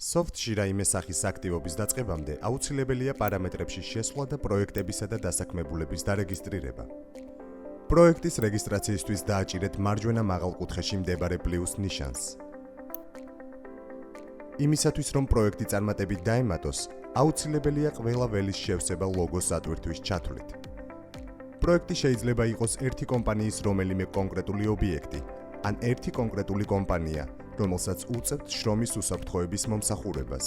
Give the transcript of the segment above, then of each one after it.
Soft-ში რაიმე სახის აქტივობის დაწყებამდე აუცილებელია პარამეტრებში შესვლა და პროექტებისა და დასაქმებულების დარეგისტრირება. პროექტის რეგისტრაციისთვის დააჭირეთ მარჯვენა მაღალ კუთხეში მდებარე პლუს ნიშანს. იმისათვის, რომ პროექტი წარმატებით დაემატოს, აუცილებელია ყველა ველის შევსება ლოგოს ატვირთვის ჩათვლით. პროექტი შეიძლება იყოს ერთი კომპანიის რომელიმე კონკრეტული ობიექტი, ან ერთი კონკრეტული კომპანია, რომელსაც უწევთ შრომის უსაფრთხოების მომსახურებას,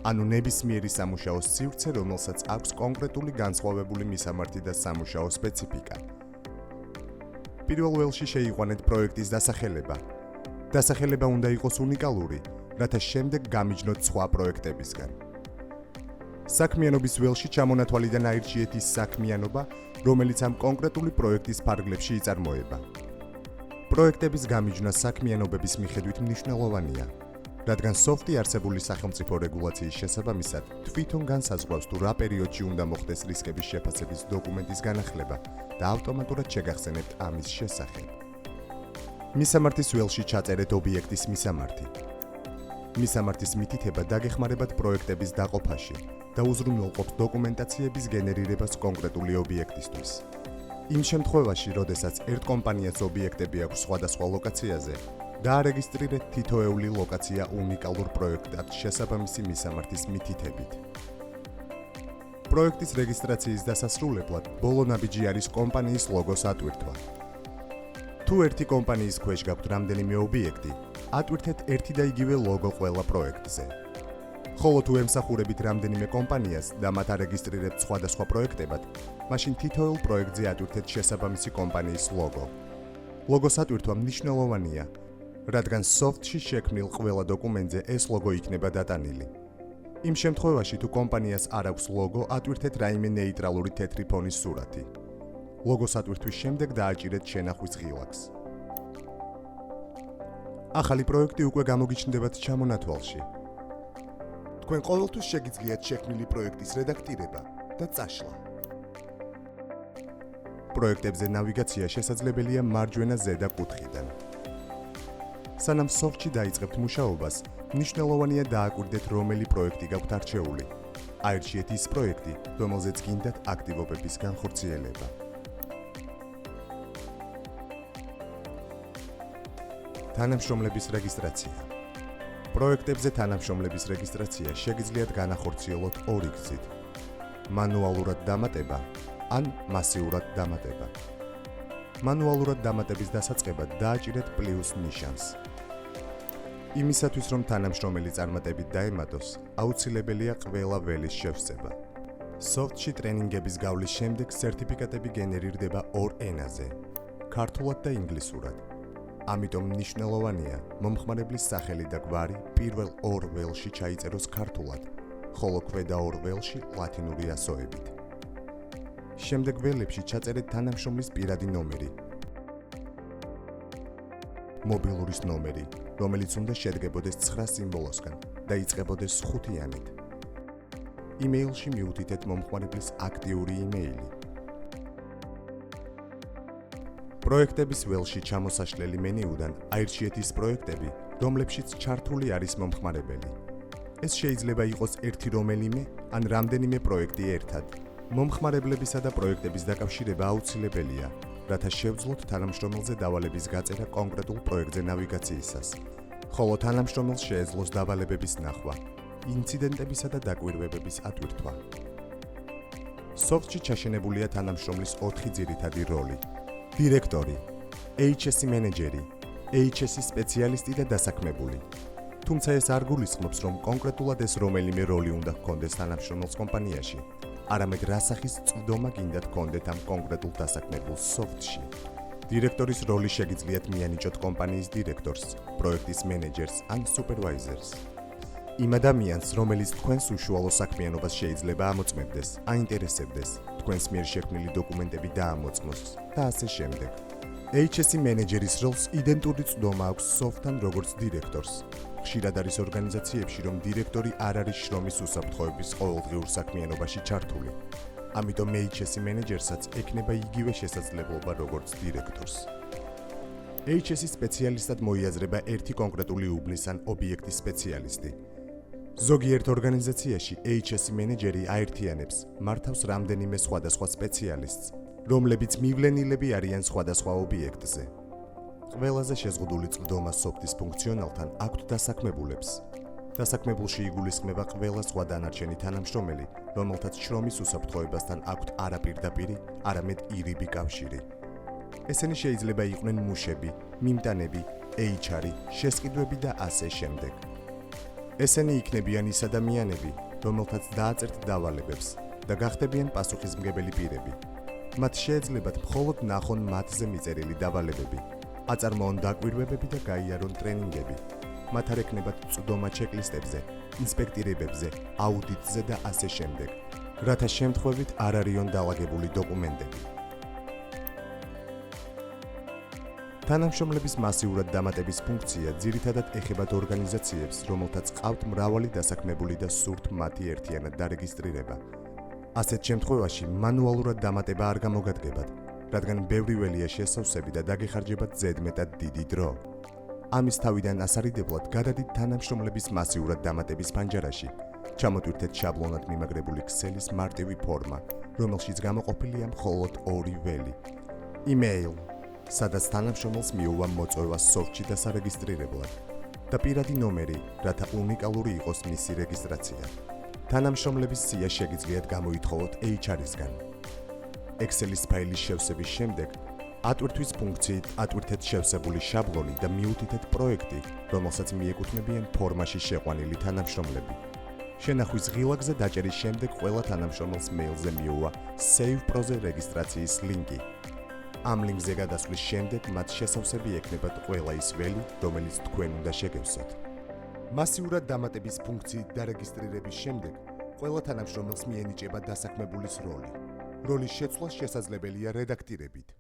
ანუ ნებისმიერი სამუშაოს სივრცე, რომელსაც აქვს კონკრეტული განსხვავებული მისამართი და სამუშაო სპეციფიკა. პირველ ველში შეიყვანეთ პროექტის დასახელება. დასახელება უნდა იყოს უნიკალური, რათა შემდეგ გამიჯნოთ სხვა პროექტებისგან. საქმიანობის ველში ჩამონათვალიდან აირჩიეთ ის საქმიანობა, რომელიც ამ კონკრეტული პროექტის ფარგლებში იწარმოება. პროექტების გამიჯვნა საქმიანობების მიხედვით მნიშვნელოვანია, რადგან Soft-ი არსებული სახელმწიფო რეგულაციის შესაბამისად თვითონ განსაზღვრავს თუ რა პერიოდში უნდა მოხდეს რისკების შეფასების დოკუმენტის განახლება და ავტომატურად შეგახსენებთ ამის შესახებ. მისამართის ველში ჩაწერეთ ობიექტის მისამართი. მისამართის მითითება დაგეხმარებათ პროექტების დაყოფაში და უზრუნველყოფს დოკუმენტაციების გენერირებას კონკრეტული ობიექტისთვის. იმ შემთხვევაში, როდესაც ერთ კომპანიას ობიექტები აქვს სხვადასხვა ლოკაციაზე, დაარეგისტრირეთ თითოეული ლოკაცია უნიკალურ პროექტად შესაბამისი მისამართის მითითებით. პროექტის რეგისტრაციის დასასრულებლად ბოლო ნაბიჯი არის კომპანიის ლოგოს ატვირთვა. თუ ერთი კომპანიის ქვეშ გაქვთ რამდენიმე ობიექტი, ატვირთეთ ერთი და იგივე ლოგო ყველა პროექტზე. ხოლო თუ ემსახურებით რამდენიმე კომპანიას და მათ არეგისტრირებთ სხვადასხვა პროექტებად, მაშინ თითოეულ პროექტზე ატვირთეთ შესაბამისი კომპანიის ლოგო. ლოგოს ატვირთვა მნიშვნელოვანია, რადგან Soft-ში შექმნილ ყველა დოკუმენტზე ეს ლოგო იქნება დატანილი. იმ შემთხვევაში, თუ კომპანიას არ აქვს ლოგო, ატვირთეთ რაიმე ნეიტრალური თეთრი ფონის სურათი. ლოგოს ატვირთვის შემდეგ დააჭირეთ შენახვის ღილაკს. ახალი პროექტი უკვე გამოგიჩნდებათ ჩამონათვალში. თქვენ ყოველთვის შეგიძლიათ შექმნილი პროექტის რედაქტირება და წაშლა. პროექტებზე ნავიგაცია შესაძლებელია მარჯვენა ზედა კუთხიდან. სანამ Soft-ში დაიწყებთ მუშაობას, მნიშვნელოვანია დააკვირდეთ რომელი პროექტი გაქვთ არჩეული. აირჩიეთ ის პროექტი, რომელზეც გინდათ აქტივობების განხორციელება. თანამშრომლების რეგისტრაცია. პროექტებზე თანამშრომლების რეგისტრაცია შეგიძლიათ განახორციელოთ ორი გზით: მანუალურად დამატება ან მასიურად დამატება. მანუალურად დამატების დასაწყებად დააჭირეთ პლუს ნიშანს. იმისათვის, რომ თანამშრომელი წარმატებით დაემატოს, აუცილებელია ყველა ველის შევსება. Soft-ში ტრენინგების გავლის შემდეგ სერტიფიკატები გენერირდება ორ ენაზე: ქართულად და ინგლისურად. ამიტომ მნიშვნელოვანია, მომხმარებლის სახელი და გვარი პირველ ორ ველში ჩაიწეროს ქართულად, ხოლო ქვედა ორ ველში ლათინური ასოებით. შემდეგ ველებში ჩაწერეთ თანამშრომლის პირადი ნომერი, მობილურის ნომერი, რომელიც უნდა შედგებოდეს 9 სიმბოლოსგან და იწყებოდეს 5-იანით. იმეილში მიუთითეთ მომხმარებლის აქტიური იმეილი. პროექტების ველში ჩამოსაშლელი მენიუდან აირჩიეთ ის პროექტები, რომლებშიც ჩართული არის მომხმარებელი. ეს შეიძლება იყოს ერთი რომელიმე ან რამდენიმე პროექტი ერთად. მომხმარებლებისა და პროექტების დაკავშირება აუცილებელია, რათა შევძლოთ თანამშრომელზე დავალების გაწერა კონკრეტულ პროექტზე ნავიგაციისას, ხოლო თანამშრომელს შეეძლოს დავალებების ნახვა, ინციდენტებისა და დაკვირვებების ატვირთვა. Soft-ში ჩაშენებულია თანამშრომლის 4 ძირითადი როლი: დირექტორი, HSE მენეჯერი, HSE სპეციალისტი და დასაქმებული. თუმცა ეს არ გულისხმობს, რომ კონკრეტულად ეს რომელიმე როლი უნდა ჰქონდეს თანამშრომელს კომპანიაში, არამედ რა სახის წვდომა გინდათ ჰქონდეთ ამ კონკრეტულ დასაქმებულ Soft-ში. დირექტორის როლი შეგიძლიათ მიანიჭოთ კომპანიის დირექტორს, პროექტის მენეჯერს ან სუპერვაიზერს. იმ ადამიანს, რომელიც თქვენს უშუალო საქმიანობას შეიძლება ამოწმებდეს, აინტერესებდეს, თქვენს მიერ შექმნილი დოკუმენტები დაამოწმოს და ასე შემდეგ. HSE მენეჯერის როლს იდენტური წვდომა აქვს Soft-თან როგორც დირექტორს. ხშირად არის ორგანიზაციებში, რომ დირექტორი არ არის შრომის უსაფრთხოების ყოველდღიურ საქმიანობაში ჩართული. ამიტომ HSE მენეჯერსაც ექნება იგივე შესაძლებლობა როგორც დირექტორს. HSE სპეციალისტად მოიაზრება ერთი კონკრეტული უბნის ან ობიექტის სპეციალისტი. ზოგიერთ ორგანიზაციაში HS მენეჯერი აერთიანებს მართავს რამდენიმე სხვადასხვა სპეციალისტს, რომლებიც მივლენილები არიან სხვადასხვა ობიექტზე. ყველაზე შეზღუდული წვდომა სოფტის ფუნქციონალთან აქვთ დასაქმებულებს. დასაქმებულში იგულისხმება ყველა სხვა დანარჩენი თანამშრომელი, რომელთაც შრომის უსაფრთხოებასთან აქვთ არა პირდაპირი, არამედ ირიბი კავშირი. ესენი შეიძლება იყვნენ მუშები, მიმტანები, HR-ი, შესყიდვები და ასე შემდეგ. ესენი იქნებიან ის ადამიანები, რომელთაც დააწერთ დავალებებს და გახდებიან პასუხისმგებელი პირები. მათ შეეძლებათ მხოლოდ ნახონ მათზე მიწერილი დავალებები, აწარმოონ დაკვირვებები და გაიარონ ტრენინგები. მათ არ ექნებათ წვდომა ჩეკლისტებზე, ინსპექტირებებზე, აუდიტზე და ასე შემდეგ, რათა შემთხვევით არ არიან დალაგებული დოკუმენტები. თანამშრომლების მასიურად დამატების ფუნქცია ძირითადად ეხებათ ორგანიზაციებს, რომელთაც ყავთ მრავალი დასაქმებული და სურთ მათი ერთიანად დარეგისტრირება. ასეთ შემთხვევაში მანუალურად დამატება არ გამოგადგებათ, რადგან ბევრი ველია შესავსები და დაგეხარჯებათ ზედმეტად დიდი დრო. ამის თავიდან ასარიდებლად გადადით თანამშრომლების მასიურად დამატების ფანჯარაში, ჩამოტვირთეთ შაბლონად მიმაგრებული ქსელის მარტივი ფორმა, რომელშიც გამოყოფილია მხოლოდ ორი ველი. email, სადაც თანამშრომელს მიუვა მოწვევა სოფტში დასარეგისტრირებლად და პირადი ნომერი, რათა უნიკალური იყოს მისი რეგისტრაცია. თანამშრომლების სია შეგიძლიათ გამოითხოვოთ HR-ისგან. Excel-ის ფაილის შევსების შემდეგ ატვირთვის ფუნქციით ატვირთეთ შევსებული შაბლონი და მიუთითეთ პროექტი, რომელსაც მიეკუთვნებიან ფორმაში შეყვანილი თანამშრომლები. შენახვის ღილაკზე დაჭერის შემდეგ ყველა თანამშრომელს მეილზე მიუვა Save Pro-ზე რეგისტრაციის ლინკი. ამ ლინკზე გადასვლის შემდეგ მათ შესავსები ექნებათ ყველა ის ველი, რომელიც თქვენ უნდა შეგევსოთ. მასიურად დამატების ფუნქციით დარეგისტრირების შემდეგ ყველა თანამშრომელს მიენიჭება დასაქმებულის როლი. როლის შეცვლა შესაძლებელია რედაქტირებით.